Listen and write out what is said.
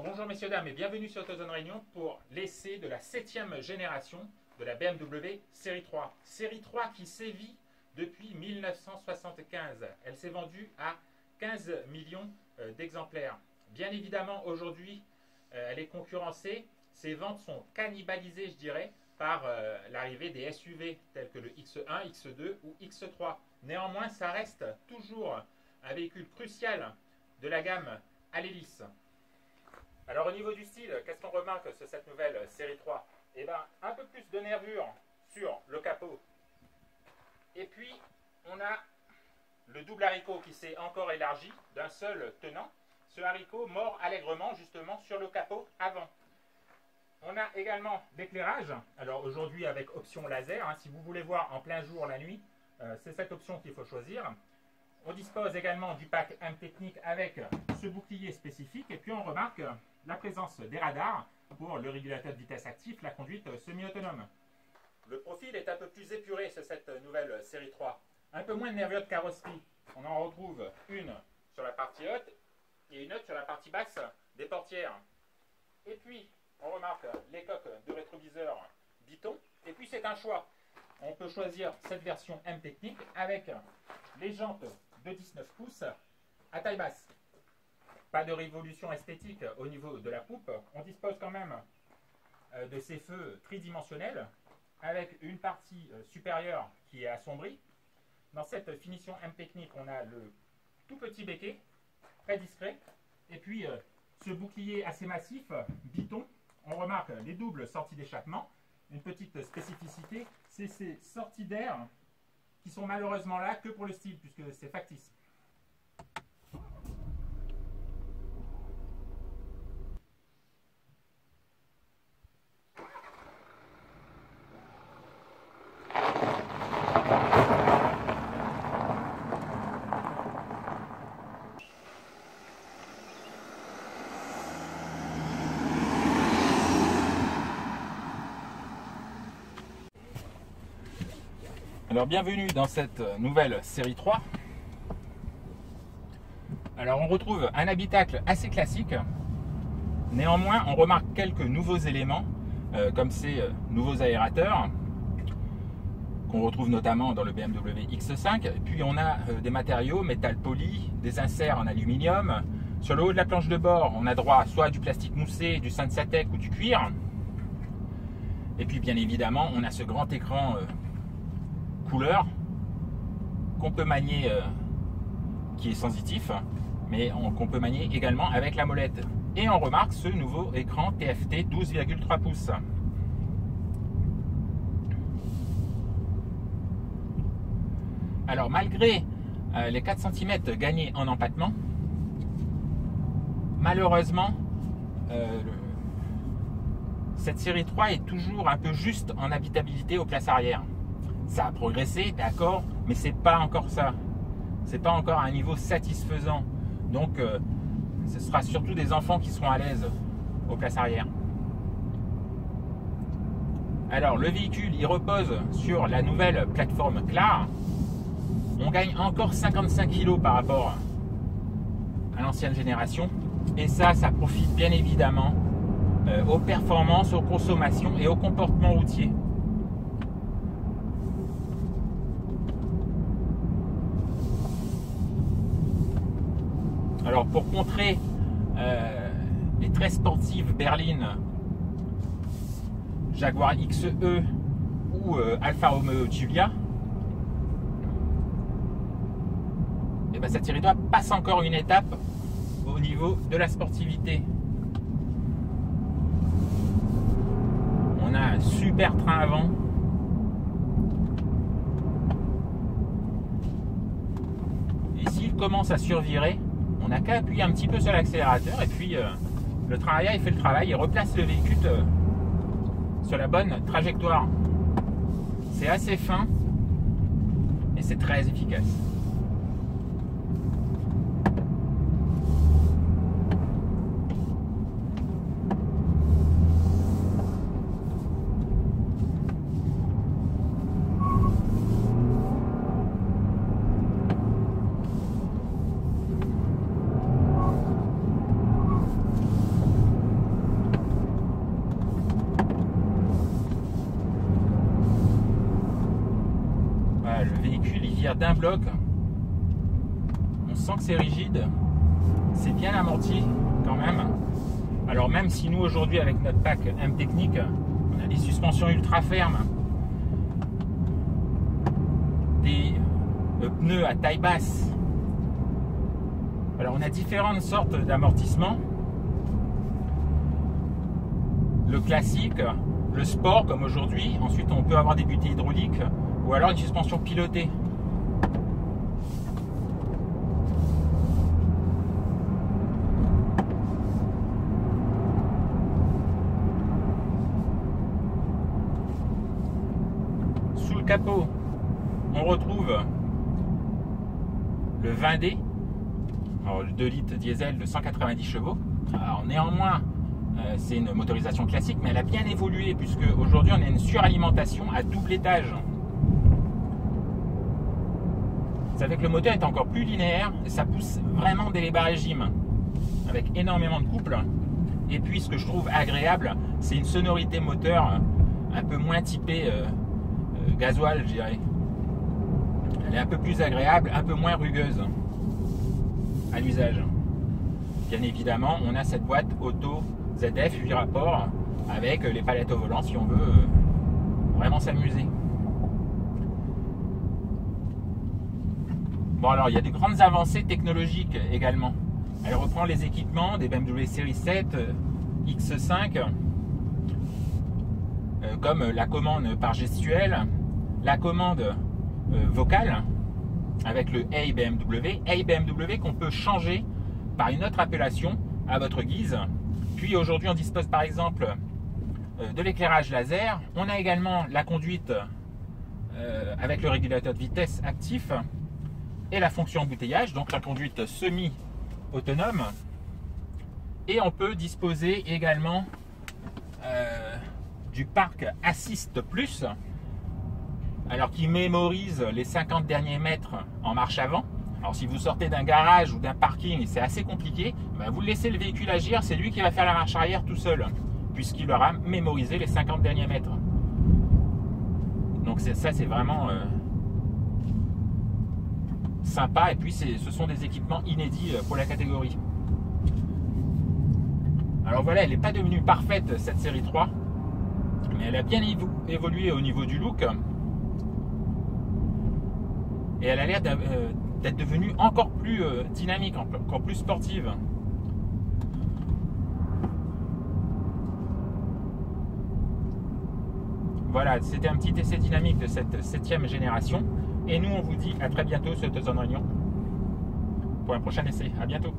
Bonjour messieurs dames et bienvenue sur AutoZone Réunion pour l'essai de la 7e génération de la BMW Série 3. Série 3 qui sévit depuis 1975. Elle s'est vendue à 15 millions d'exemplaires. Bien évidemment aujourd'hui elle est concurrencée. Ses ventes sont cannibalisées je dirais par l'arrivée des SUV tels que le X1, X2 ou X3. Néanmoins ça reste toujours un véhicule crucial de la gamme à l'hélice. Alors au niveau du style, qu'est-ce qu'on remarque sur cette nouvelle série 3? Eh bien, un peu plus de nervure sur le capot. Et puis, on a le double haricot qui s'est encore élargi d'un seul tenant. Ce haricot mord allègrement justement sur le capot avant. On a également l'éclairage. Alors aujourd'hui avec option laser, si vous voulez voir en plein jour la nuit, c'est cette option qu'il faut choisir. On dispose également du pack M-Technique avec ce bouclier spécifique. Et puis on remarque la présence des radars pour le régulateur de vitesse actif, la conduite semi-autonome. Le profil est un peu plus épuré sur cette nouvelle série 3. Un peu moins de nervure de carrosserie. On en retrouve une sur la partie haute et une autre sur la partie basse des portières. Et puis on remarque les coques de rétroviseur biton. Et puis c'est un choix. On peut choisir cette version M-Technique avec les jantes de 19 pouces à taille basse. Pas de révolution esthétique au niveau de la poupe. On dispose quand même de ces feux tridimensionnels avec une partie supérieure qui est assombrie. Dans cette finition M-Technique, on a le tout petit béquet, très discret. Et puis ce bouclier assez massif, biton. On remarque les doubles sorties d'échappement. Une petite spécificité, c'est ces sorties d'air qui sont malheureusement là que pour le style, puisque c'est factice. Alors bienvenue dans cette nouvelle série 3. Alors on retrouve un habitacle assez classique. Néanmoins on remarque quelques nouveaux éléments comme ces nouveaux aérateurs qu'on retrouve notamment dans le BMW X5. Et puis on a des matériaux métal poli, des inserts en aluminium. Sur le haut de la planche de bord on a droit soit à du plastique moussé, du Sensatec ou du cuir. Et puis bien évidemment on a ce grand écran couleur qu'on peut manier qui est sensitif mais qu'on peut manier également avec la molette. Et on remarque ce nouveau écran TFT 12,3 pouces. Alors malgré les 4 cm gagnés en empattement, malheureusement cette série 3 est toujours un peu juste en habitabilité aux places arrière. Ça a progressé, d'accord, mais c'est pas encore ça. C'est pas encore à un niveau satisfaisant. Donc, ce sera surtout des enfants qui seront à l'aise aux places arrière. Alors, le véhicule, il repose sur la nouvelle plateforme Clar. On gagne encore 55 kg par rapport à l'ancienne génération. Et ça profite bien évidemment aux performances, aux consommations et au comportement routier. Alors pour contrer les très sportives berlines Jaguar XE ou Alfa Romeo Giulia, et ben cette série 3 passe encore une étape au niveau de la sportivité. On a un super train avant. Et s'il commence à survirer, on n'a qu'à appuyer un petit peu sur l'accélérateur et puis le train arrière il fait le travail, il replace le véhicule sur la bonne trajectoire. C'est assez fin et c'est très efficace. dire d'un bloc. On sent que c'est rigide, c'est bien amorti quand même. Alors même si nous aujourd'hui avec notre pack M Technique, on a des suspensions ultra fermes, des pneus à taille basse. Alors on a différentes sortes d'amortissements. Le classique, le sport comme aujourd'hui, ensuite on peut avoir des butées hydrauliques ou alors une suspension pilotée. Sous le capot, on retrouve le 20D, alors le 2 litres diesel de 190 chevaux. Alors néanmoins, c'est une motorisation classique, mais elle a bien évolué puisque aujourd'hui on a une suralimentation à double étage. Ça fait que le moteur est encore plus linéaire et ça pousse vraiment dès les bas régimes avec énormément de couple. Et puis ce que je trouve agréable, c'est une sonorité moteur un peu moins typée gasoil, je dirais. Elle est un peu plus agréable, un peu moins rugueuse à l'usage. Bien évidemment, on a cette boîte auto ZF 8 rapports avec les palettes au volant si on veut vraiment s'amuser. Bon, alors il y a des grandes avancées technologiques également. Elle reprend les équipements des BMW Série 7 X5 comme la commande par gestuelle, la commande vocale avec le Hey BMW, Hey BMW qu'on peut changer par une autre appellation à votre guise. Puis aujourd'hui on dispose par exemple de l'éclairage laser. On a également la conduite avec le régulateur de vitesse actif et la fonction embouteillage, donc la conduite semi-autonome. Et on peut disposer également du parc Assist Plus, alors qui mémorise les 50 derniers mètres en marche avant. Alors si vous sortez d'un garage ou d'un parking, c'est assez compliqué, ben vous laissez le véhicule agir, c'est lui qui va faire la marche arrière tout seul, puisqu'il aura mémorisé les 50 derniers mètres. Donc ça c'est vraiment sympa, et puis ce sont des équipements inédits pour la catégorie. Alors voilà, elle n'est pas devenue parfaite cette série 3, mais elle a bien évolué au niveau du look. Et elle a l'air d'être devenue encore plus dynamique, encore plus sportive. Voilà, c'était un petit essai dynamique de cette 7e génération. Et nous, on vous dit à très bientôt sur Autozone Réunion pour un prochain essai. À bientôt.